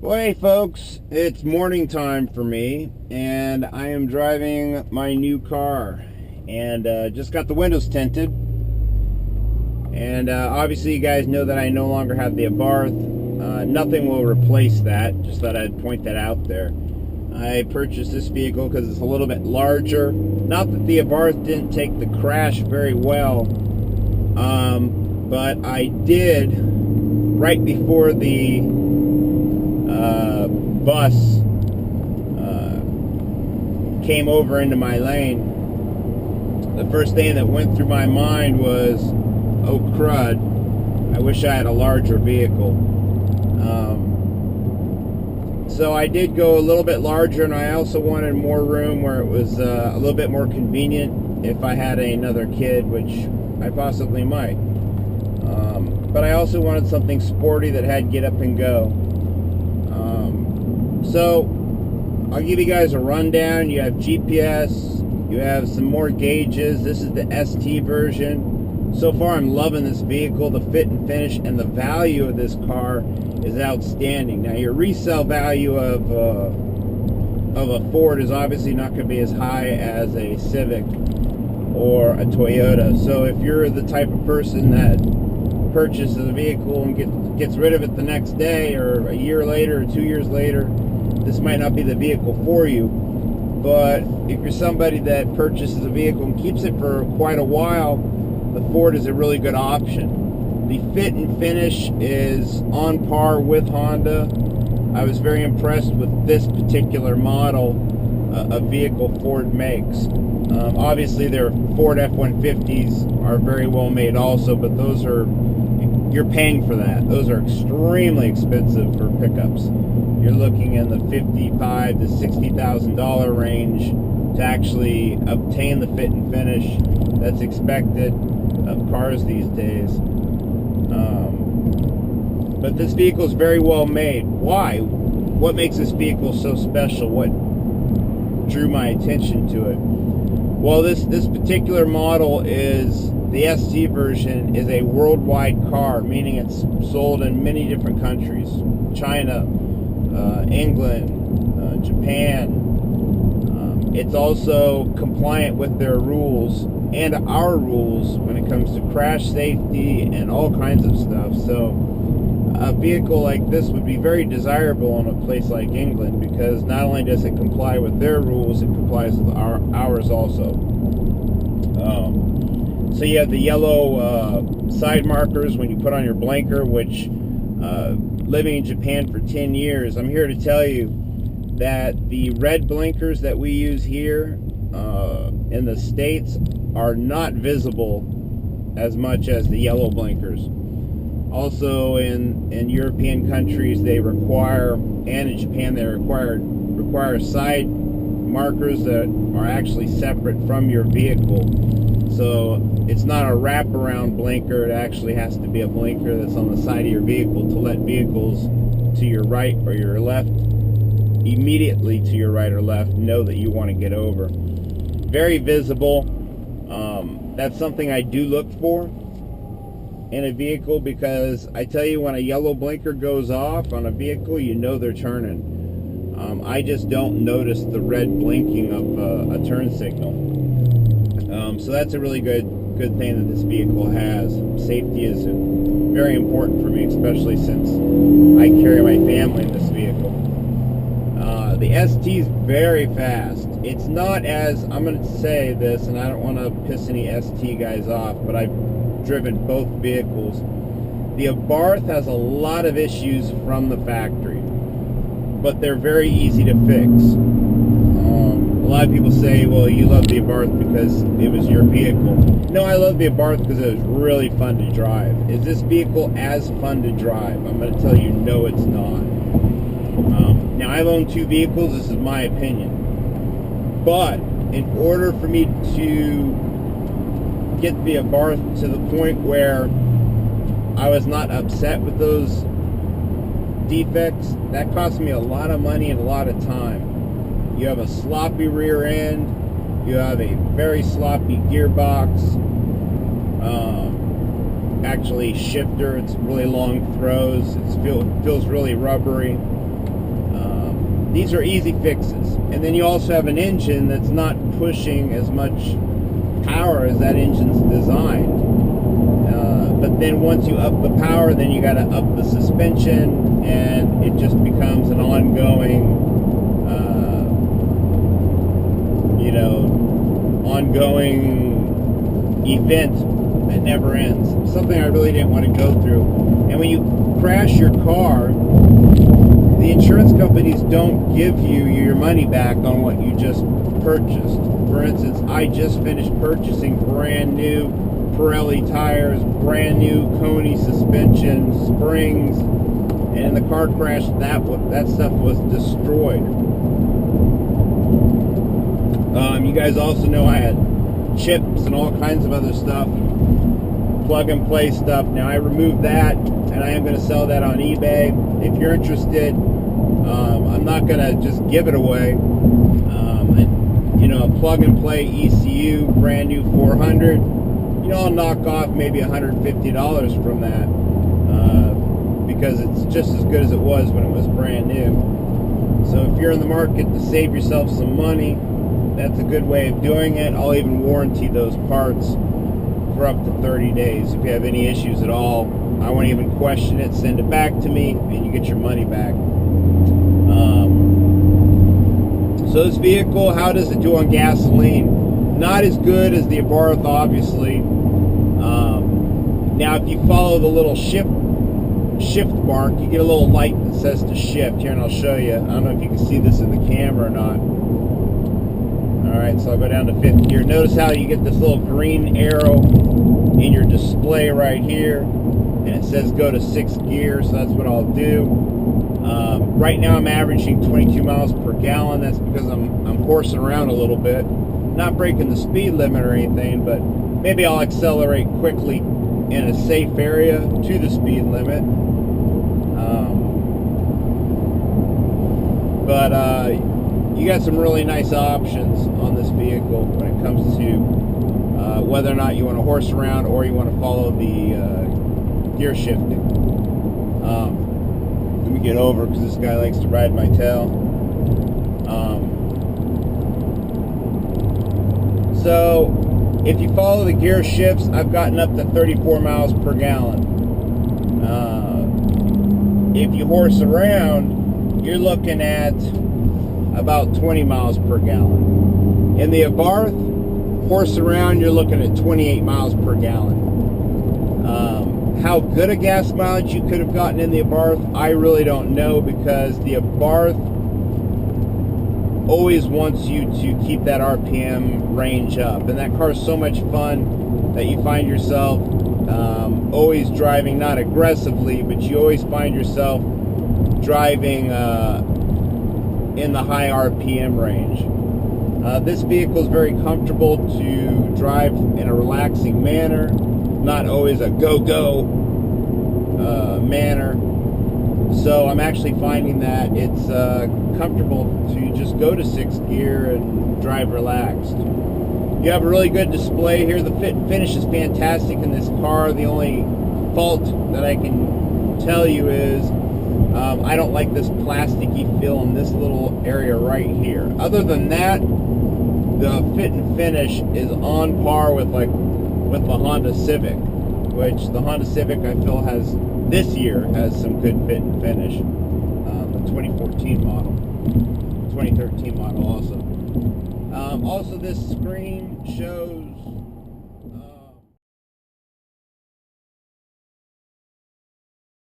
Well, hey folks, it's morning time for me, and I am driving my new car, and just got the windows tinted. And obviously, you guys know that I no longer have the Abarth. Nothing will replace that. Just thought I'd point that out there. I purchased this vehicle because it's a little bit larger. Not that the Abarth didn't take the crash very well, but I did right before the bus came over into my lane. The first thing that went through my mind was, oh crud, I wish I had a larger vehicle. So I did go a little bit larger, and I also wanted more room where it was a little bit more convenient if I had another kid, which I possibly might. But I also wanted something sporty that had get up and go. So I'll give you guys a rundown. You have GPS, you have some more gauges. This is the ST version. So far I'm loving this vehicle. The fit and finish and the value of this car is outstanding. Now your resale value of a Ford is obviously not going to be as high as a Civic or a Toyota. So if you're the type of person that purchases a vehicle and gets rid of it the next day or a year later or 2 years later, this might not be the vehicle for you. But if you're somebody that purchases a vehicle and keeps it for quite a while, the Ford is a really good option. The fit and finish is on par with Honda. I was very impressed with this particular model of vehicle Ford makes. Obviously their Ford F-150s are very well made also, but those are, you're paying for that. Those are extremely expensive for pickups. You're looking in the $55,000 to $60,000 range to actually obtain the fit and finish that's expected of cars these days. But this vehicle is very well made. Why? What makes this vehicle so special? What drew my attention to it? Well, this particular model is, the ST version is a worldwide car, meaning it's sold in many different countries. China, England, Japan. It's also compliant with their rules and our rules when it comes to crash safety and all kinds of stuff. So a vehicle like this would be very desirable in a place like England, because not only does it comply with their rules, it complies with ours also. So you have the yellow side markers when you put on your blinker, which living in Japan for 10 years, I'm here to tell you that the red blinkers that we use here in the States are not visible as much as the yellow blinkers. Also in European countries they require, and in Japan they require side markers that are actually separate from your vehicle. So it's not a wraparound blinker, it actually has to be a blinker that's on the side of your vehicle to let vehicles to your right or your left, immediately to your right or left, know that you want to get over. Very visible. That's something I do look for in a vehicle, because I tell you, when a yellow blinker goes off on a vehicle, you know they're turning. I just don't notice the red blinking of a turn signal. So that's a really good thing that this vehicle has. Safety is very important for me, especially since I carry my family in this vehicle. The ST is very fast. It's not as, I'm going to say this, and I don't want to piss any ST guys off, but I've driven both vehicles. The Abarth has a lot of issues from the factory, but they're very easy to fix. A lot of people say, well, you love the Abarth because it was your vehicle. No, I love the Abarth because it was really fun to drive. Is this vehicle as fun to drive? I'm going to tell you, no, it's not. Now, I've owned two vehicles. This is my opinion. But in order for me to get the Abarth to the point where I was not upset with those defects, that cost me a lot of money and a lot of time. You have a sloppy rear end, you have a very sloppy gearbox, actually shifter, it's really long throws, it feels really rubbery. these are easy fixes. And then you also have an engine that's not pushing as much power as that engine's designed. But then once you up the power, then you got to up the suspension, and it just becomes an ongoing, ongoing event that never ends. Something I really didn't want to go through. And when you crash your car, the insurance companies don't give you your money back on what you just purchased. For instance, I just finished purchasing brand new Pirelli tires, brand new Koni suspension, springs, and in the car crash, that stuff was destroyed. You guys also know I had chips and all kinds of other stuff, plug and play stuff. Now I removed that, and I am going to sell that on eBay. If you're interested, I'm not going to just give it away. A plug and play ECU, brand new 400. I'll knock off maybe $150 from that, because it's just as good as it was when it was brand new. So if you're in the market to save yourself some money, that's a good way of doing it. I'll even warranty those parts for up to 30 days. If you have any issues at all, I won't even question it. Send it back to me, and you get your money back. So this vehicle, how does it do on gasoline? Not as good as the Abarth, obviously. Now, if you follow the little shift mark, you get a little light that says to shift. Here, and I'll show you. I don't know if you can see this in the camera or not. Alright, so I'll go down to 5th gear. Notice how you get this little green arrow in your display right here, and it says go to 6th gear, so that's what I'll do. Right now I'm averaging 22 miles per gallon. That's because I'm horsing around a little bit. Not breaking the speed limit or anything, but maybe I'll accelerate quickly in a safe area to the speed limit. You got some really nice options on this vehicle when it comes to whether or not you want to horse around or you want to follow the gear shifting. Let me get over because this guy likes to ride my tail. So if you follow the gear shifts, I've gotten up to 34 miles per gallon. If you horse around, you're looking at about 20 miles per gallon. In the Abarth, horse around, you're looking at 28 miles per gallon. How good a gas mileage you could have gotten in the Abarth, I really don't know, because the Abarth always wants you to keep that RPM range up, and that car is so much fun that you find yourself always driving, not aggressively, but you always find yourself driving in the high RPM range. This vehicle is very comfortable to drive in a relaxing manner, not always a go-go manner. So I'm actually finding that it's comfortable to just go to 6th gear and drive relaxed. You have a really good display here. The fit and finish is fantastic in this car. The only fault that I can tell you is I don't like this plasticky feel in this little area right here. Other than that, the fit and finish is on par with the Honda Civic, which the Honda Civic I feel this year has some good fit and finish. The 2014 model, 2013 model also. Also, this screen shows